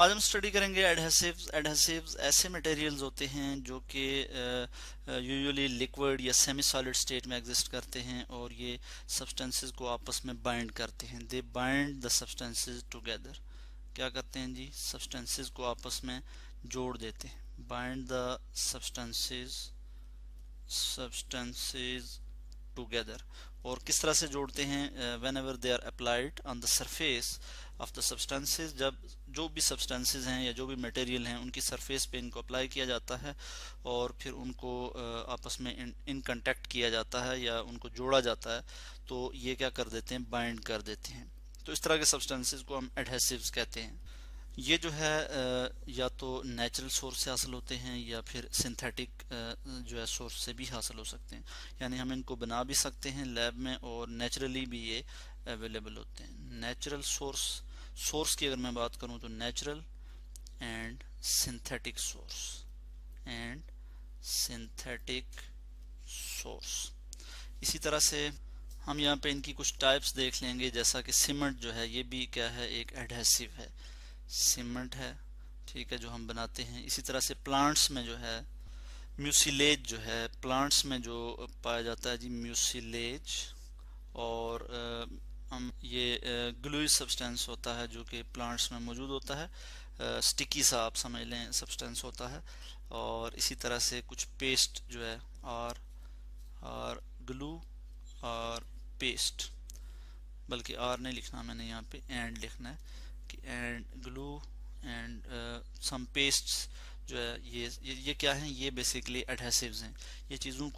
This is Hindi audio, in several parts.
आज हम स्टडी करेंगे एडहेसिव्स। एडहेसिव्स ऐसे मटेरियल्स होते हैं जो कि यूजुअली लिक्विड या सेमी सॉलिड स्टेट में एग्जिस्ट करते हैं और ये सब्सटेंसेस को आपस में बाइंड करते हैं। दे बाइंड द सब्सटेंसेस टुगेदर। क्या करते हैं जी? सब्सटेंसेस को आपस में जोड़ देते हैं। Bind the substances together. और किस तरह से जोड़ते हैं? Whenever they are applied on the surface of the substances, जब जो भी सब्सटेंसेस हैं या जो भी मटेरियल हैं उनकी सरफेस पे इनको अप्लाई किया जाता है और फिर उनको आपस में इन कांटेक्ट किया जाता है या उनको जोड़ा जाता है, तो ये क्या कर देते हैं? बाइंड कर देते हैं। तो इस तरह के सब्सटेंसेस को हम एडहेसिव्स कहते हैं। ये जो है या तो नेचुरल सोर्स से हासिल होते हैं या फिर सिंथेटिक जो है सोर्स से भी हासिल हो सकते हैं। यानी हम इनको बना भी सकते हैं लैब में और नेचुरली भी ये अवेलेबल होते हैं। नेचुरल सोर्स की अगर मैं बात करूं तो natural and synthetic and synthetic source. इसी तरह से हम यहाँ पे इनकी कुछ टाइप्स देख लेंगे, जैसा कि सीमेंट जो है ये भी क्या है? एक एडहेसिव है। सीमेंट है, ठीक है, जो हम बनाते हैं। इसी तरह से प्लांट्स में जो है म्यूसिलेज जो है, प्लांट्स में जो पाया जाता है जी, म्यूसिलेज। और हम ये ग्लूई सब्सटेंस होता है जो कि प्लांट्स में मौजूद होता है। स्टिकी सा आप समझ लें सब्सटेंस होता है। और इसी तरह से कुछ पेस्ट जो है, और ग्लू और पेस्ट, बल्कि आर नहीं लिखना मैंने यहाँ पे, एंड लिखना है कि and glue and some pastes जो है ये क्या है? ये बेसिकली एडहेसिव्स हैं। ये चीज़ों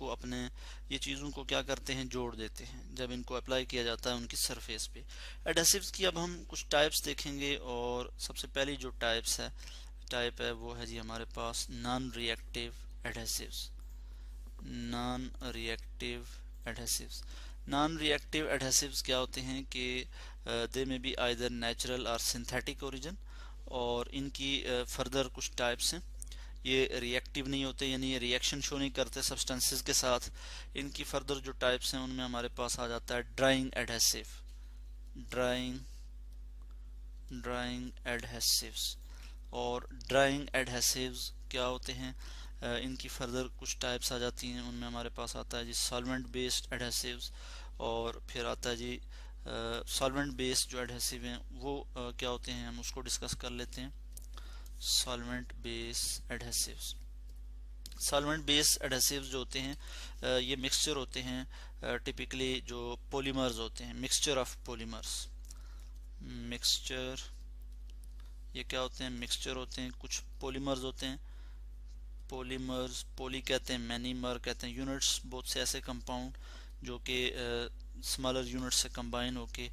को क्या करते हैं? जोड़ देते हैं जब इनको अप्लाई किया जाता है उनकी सरफेस पे। एडहेसिव्स की अब हम कुछ टाइप्स देखेंगे और सबसे पहली जो टाइप है वो है जी हमारे पास non reactive adhesives. Non reactive adhesives. Non reactive adhesives क्या होते हैं कि they may be either natural और सिंथेटिक ओरिजिन, और इनकी फर्दर कुछ टाइप्स हैं। ये रिएक्टिव नहीं होते, यानी ये रिएक्शन शो नहीं करते सब्सटेंसेस के साथ। इनकी फर्दर जो टाइप्स हैं उनमें हमारे पास आ जाता है drawing adhesive. Drawing drawing adhesives. और ड्राइंग एडहेसिव्स क्या होते हैं? इनकी फर्दर कुछ टाइप्स आ जाती हैं। उनमें हमारे पास आता है जी सॉल्वेंट बेस्ड एडहेसिव्स, और फिर आता है जी सॉल्वेंट बेस्ड जो एडहेसिव हैं वो क्या होते हैं, हम उसको डिस्कस कर लेते हैं। Solvent based adhesives. Solvent based adhesives जो होते हैं ये मिक्सचर होते हैं, टिपिकली जो पॉलीमर्स होते हैं, मिक्सचर ऑफ पॉलीमर्स। मिक्सचर ये क्या होते हैं? मिक्सचर होते हैं, कुछ पॉलीमर्स होते हैं। पॉलीमर्स, पॉली कहते हैं, मैनीमर कहते हैं, यूनिट्स बहुत से ऐसे कंपाउंड जो कि स्मॉलर यूनिट से कंबाइन होके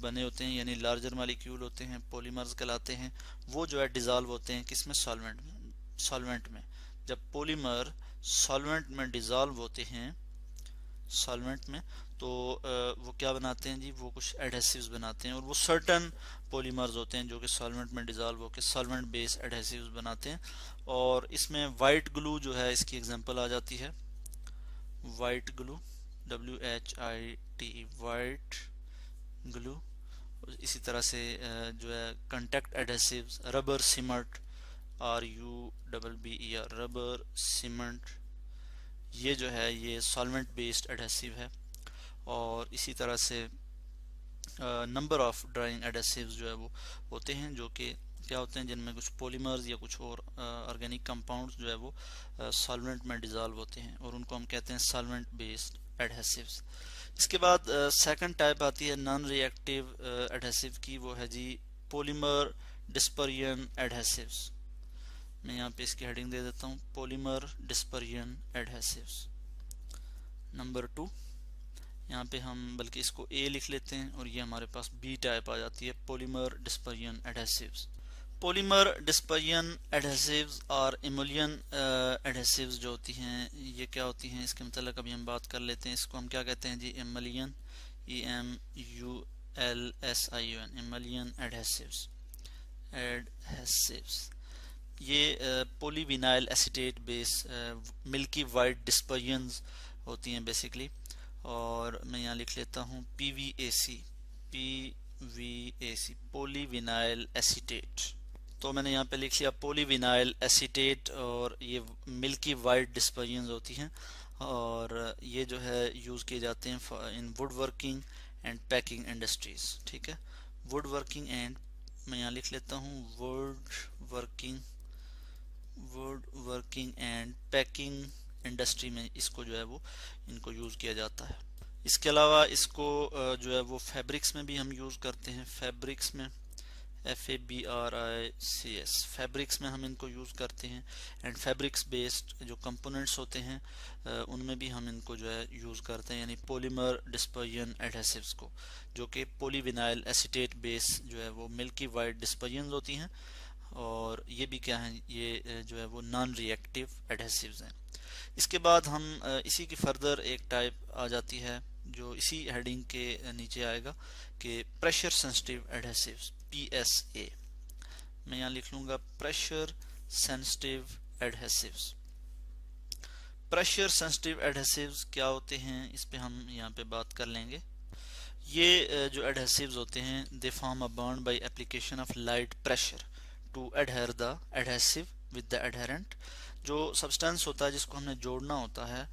बने होते हैं, यानी लार्जर मॉलिक्यूल होते हैं, पॉलीमर्स कहलाते हैं। वो जो है डिजॉल्व होते हैं किसमें? सॉल्वेंट में। जब पॉलीमर सॉल्वेंट में डिजॉल्व होते हैं, सॉल्वेंट में, तो वो क्या बनाते हैं जी? वो कुछ एडहेसिव्स बनाते हैं, और वो सर्टन पॉलीमर्स होते हैं जो कि सॉल्वेंट में डिजॉल्व होकर सॉल्वेंट बेस्ड एडहेसिव्स बनाते हैं। और इसमें वाइट ग्लू जो है इसकी एग्जांपल आ जाती है। White glue, WHITE, white glue. इसी तरह से जो है contact adhesives, rubber cement, RUBBER, rubber cement, ये जो है ये सॉल्वेंट बेस्ड एडहेसिव है। और इसी तरह से नंबर ऑफ ड्राइंग एडहेसिव्स जो है वो होते हैं जो कि क्या होते हैं, जिनमें कुछ पॉलीमर्स या कुछ और ऑर्गेनिक कंपाउंड्स जो है वो सॉल्वेंट में डिजॉल्व होते हैं, और उनको हम कहते हैं सॉल्वेंट बेस्ड एडहेसिव्स। इसके बाद सेकंड टाइप आती है नॉन रिएक्टिव एडहेसिव की, वो है जी पॉलीमर डिस्पर्जन एडहेसिव्स। मैं यहाँ पे इसकी हेडिंग दे देता हूँ, पॉलीमर डिस्पर्जन एडहेसिव्स। नंबर 2, यहाँ पे हम बल्कि इसको ए लिख लेते हैं, और ये हमारे पास बी टाइप आ जाती है, polymer dispersion adhesives. Polymer dispersion adhesives और इमोलियन एडहेसिव्स जो होती हैं ये क्या होती हैं, इसके मतलब अभी हम बात कर लेते हैं। इसको हम क्या कहते हैं जी? इमोलियन, EMULSION, इमोलियन एडहेसिव्स। ये polyvinyl acetate base milky white dispersions होती हैं बेसिकली। और मैं यहाँ लिख लेता हूँ PVAC, पॉलीविनाइल एसीटेट। तो मैंने यहाँ पे लिख लिया पॉलीविनाइल एसीटेट, और ये मिल्की वाइट डिस्पर्जन होती हैं, और ये जो है यूज़ किए जाते हैं in wood working and packing industries. ठीक है, वुड वर्किंग एंड, मैं यहाँ लिख लेता हूँ would working and packing industry में इसको जो है वो इनको यूज़ किया जाता है। इसके अलावा इसको जो है वो फैब्रिक्स में भी हम यूज़ करते हैं। फैब्रिक्स में FABRICS, फैब्रिक्स में हम इनको यूज़ करते हैं। एंड फैब्रिक्स बेस्ड जो कंपोनेंट्स होते हैं उनमें भी हम इनको जो है यूज़ करते हैं, यानी पॉलीमर डिस्पर्जन एडहेसिव्स को, जो कि पॉलीविनाइल एसीटेट बेस जो है वो मिल्की वाइट डिस्पर्जन होती हैं, और ये भी क्या है, ये जो है वो नॉन रिएक्टिव एडहेसिव्स हैं। इसके बाद हम इसी की फर्दर एक टाइप आ जाती है जो इसी हेडिंग के नीचे आएगा कि प्रेशर सेंसिटिव एडहेसिव्स, PSA। मैं यहाँ लिख लूँगा pressure sensitive adhesives. Pressure sensitive adhesives क्या होते हैं, इस पे हम यहाँ पे बात कर लेंगे। ये जो एडहेसिव्स होते हैं, they form a bond by application of light pressure to adhere the adhesive with the adherent. जो सब्सटेंस होता है जिसको हमने जोड़ना होता है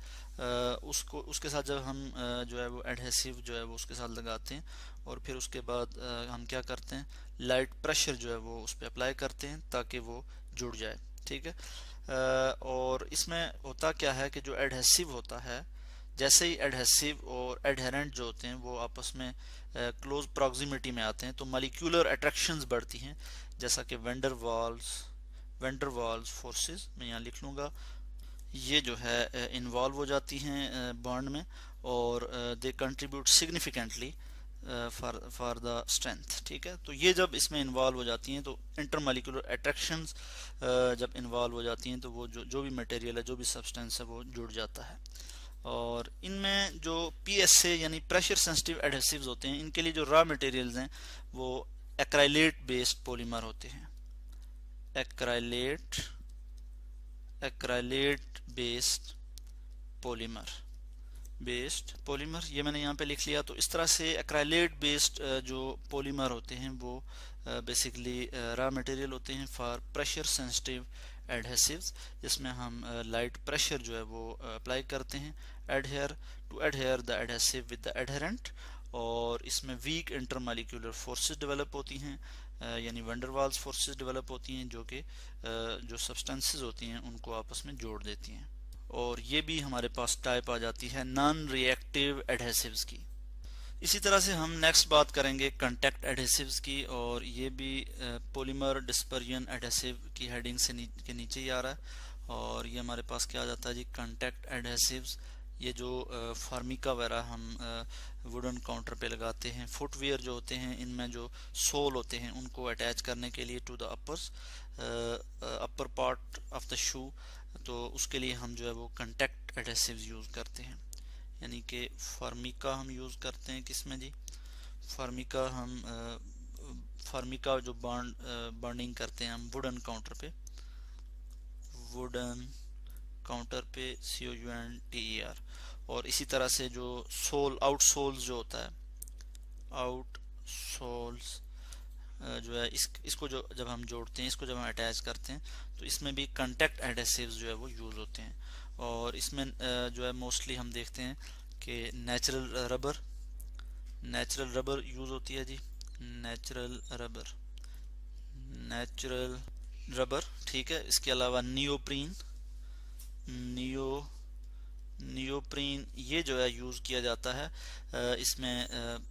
उसको, उसके साथ जब हम जो है वो एडहेसिव जो है वो उसके साथ लगाते हैं, और फिर उसके बाद हम क्या करते हैं, लाइट प्रेशर जो है वो उस पर अप्लाई करते हैं ताकि वो जुड़ जाए। ठीक है, और इसमें होता क्या है कि जो एडहेसिव होता है, जैसे ही एडहेसिव और एडहेरेंट जो होते हैं वो आपस में क्लोज प्रॉक्सिमिटी में आते हैं तो मॉलिक्यूलर अट्रैक्शंस बढ़ती हैं, जैसा कि वेंडर वाल्स फोर्सेस, मैं यहाँ लिख लूँगा, ये जो है इन्वॉल्व हो जाती हैं बॉन्ड में, और they contribute significantly for the strength. ठीक है, तो ये जब इसमें इन्वॉल्व हो जाती हैं तो इंटरमॉलिक्यूलर अट्रैक्शंस जब इन्वॉल्व हो जाती हैं तो वो जो भी मटेरियल है, जो भी सब्सटेंस है, वो जुड़ जाता है। और इनमें जो PSA यानी प्रेशर सेंसिटिव एडहेसिव्स होते हैं, इनके लिए जो रॉ मटेरियल्स हैं वो एक्राइलेट बेस्ड पॉलीमर होते हैं। एक्राइलेट बेस्ड पॉलीमर ये मैंने यहाँ पे लिख लिया। तो इस तरह से एक्राइलेट बेस्ड जो पॉलीमर होते हैं वो बेसिकली रॉ मटेरियल होते हैं फॉर प्रेशर सेंसिटिव एडहेसिव्स, जिसमें हम लाइट प्रेशर जो है वो अप्लाई करते हैं to adhere the adhesive with the adherent, और इसमें वीक इंटरमॉलिक्यूलर फोर्सेस डेवलप होती हैं, यानी वैन वाल्स फोर्सेस डेवलप होती हैं जो कि जो सब्सटेंसेस होती हैं उनको आपस में जोड़ देती हैं। और ये भी हमारे पास टाइप आ जाती है नॉन रिएक्टिव एडहेसिव्स की। इसी तरह से हम नेक्स्ट बात करेंगे कांटेक्ट एडहेसिव्स की, और ये भी पॉलीमर डिस्पर्जन एडहेसिव की हेडिंग से के नीचे ही आ रहा है। और ये हमारे पास क्या आ जाता है जी, कांटेक्ट एडहेसिव्स। ये जो फार्मिका वगैरह हम वुडन काउंटर पे लगाते हैं, फुटवेयर जो होते हैं इनमें जो सोल होते हैं उनको अटैच करने के लिए to the upper part of the shoe, तो उसके लिए हम जो है वो कांटेक्ट एडहेसिव्स यूज़ करते हैं। यानी कि फार्मिका हम यूज़ करते हैं किसमें जी, फार्मिका जो बॉन्डिंग करते हैं हम वुडन काउंटर पे COUNTER। और इसी तरह से जो आउट सोल्स जो होता है, आउट सोल्स जो है इसको जो जब हम जोड़ते हैं, इसको जब हम अटैच करते हैं तो इसमें भी कांटेक्ट एडहेसिव्स जो है वो यूज़ होते हैं। और इसमें जो है मोस्टली हम देखते हैं कि नेचुरल रबर यूज़ होती है जी, नेचुरल रबर। ठीक है, इसके अलावा नियोप्रीन ये जो है यूज़ किया जाता है इसमें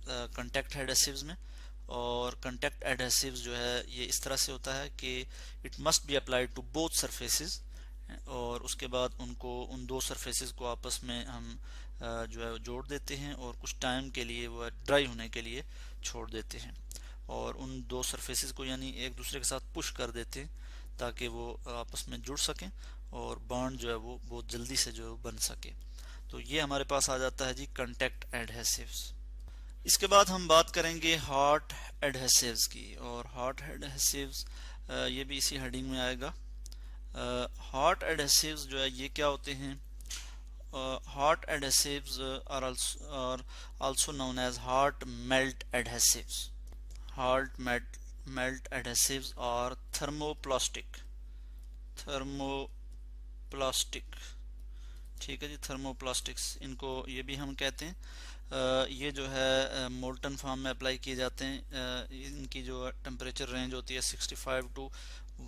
कांटेक्ट एडहेसिव्स में। और कांटेक्ट एडहेसिव्स जो है ये इस तरह से होता है कि it must be applied to both surfaces, और उसके बाद उन दो सरफेसेस को आपस में हम जो है जोड़ देते हैं और कुछ टाइम के लिए वो ड्राई होने के लिए छोड़ देते हैं, और उन दो सरफेसेस को यानी एक दूसरे के साथ पुश कर देते हैं ताकि वो आपस में जुड़ सकें और बॉन्ड जो है वो बहुत जल्दी से जो बन सके। तो ये हमारे पास आ जाता है जी कांटेक्ट एडहेसिव्स। इसके बाद हम बात करेंगे हॉट एडहेसिव्स की, और हॉट एडहेसिव्स ये भी इसी हेडिंग में आएगा। हॉट एडहेसिव्स जो है ये क्या होते हैं, hot adhesives are also known as hot melt adhesives. Hot melt adhesives और थर्मोप्लास्टिक, थर्मोप्लास्टिक, ठीक है जी, थर्मोप्लास्टिक्स इनको ये भी हम कहते हैं। ये जो है मोल्टन फॉर्म में अप्लाई किए जाते हैं। इनकी जो टेम्परेचर रेंज होती है 65 टू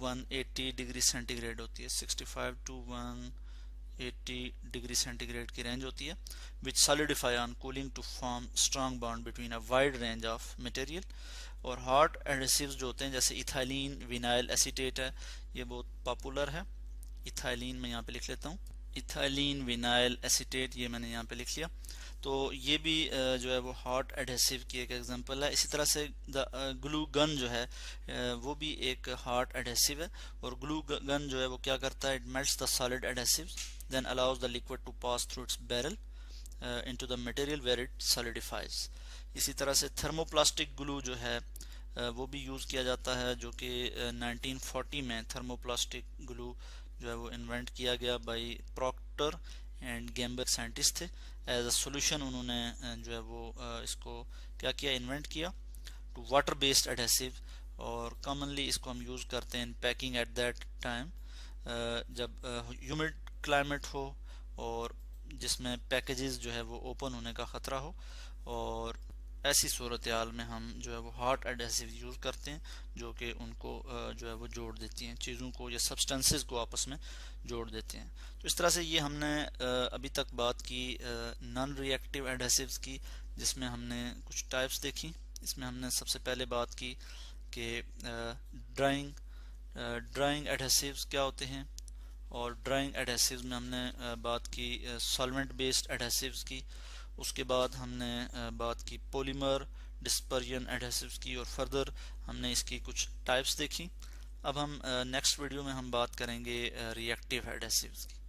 180 डिग्री सेंटीग्रेड होती है, 65 टू 180 डिग्री सेंटीग्रेड की रेंज होती है, which solidify on cooling to form strong bond between a wide range of material. और हॉट एडेसिव्स जो होते हैं जैसे इथाइलिन विनाइल एसीटेट है, ये बहुत पॉपुलर है। इथाइलिन मैं यहाँ पे लिख लेता हूँ, इथाइलिन विनाइल एसीटेट, ये मैंने यहाँ पे लिख लिया। तो ये भी जो है वो हॉट एडहेसिव की एक एग्जांपल है। इसी तरह से ग्लू गन जो है वो भी एक हॉट एडहेसिव है, और ग्लू गन जो है वो क्या करता है, it melts the solid adhesive then allows the liquid to pass through its barrel into the material where it solidifies. इसी तरह से थर्मोप्लास्टिक ग्लू जो है वो भी यूज़ किया जाता है, जो कि 1940 में थर्मोप्लास्टिक ग्लू जो है वो इन्वेंट किया गया bye Procter and Gamber scientist थे। एज अ सोल्यूशन उन्होंने जो है वो इसको क्या किया, इन्वेंट किया टू वाटर बेस्ड एडहेसिव। और कॉमनली इसको हम यूज़ करते हैं इन पैकिंग एट दैट टाइम, जब ह्यूमिड क्लाइमेट हो और जिसमें पैकेजेस जो है वो ओपन होने का ख़तरा हो, और ऐसी सूरत हाल में हम जो है वो हॉट एडहेसिव यूज़ करते हैं, जो कि उनको जो है वो जोड़ देती हैं, चीज़ों को या सब्सटेंसेस को आपस में जोड़ देते हैं। तो इस तरह से ये हमने अभी तक बात की नॉन रिएक्टिव एडहेसिव्स की, जिसमें हमने कुछ टाइप्स देखी। इसमें हमने सबसे पहले बात की कि ड्राइंग एडहेसिव्स क्या होते हैं, और ड्राइंग एडहेसिव्स में हमने बात की सॉल्वेंट बेस्ड एडहेसिव्स की। उसके बाद हमने बात की पॉलीमर डिस्पर्जन एडहेसिव्स की, और फर्दर हमने इसकी कुछ टाइप्स देखी। अब हम नेक्स्ट वीडियो में हम बात करेंगे रिएक्टिव एडहेसिव्स की।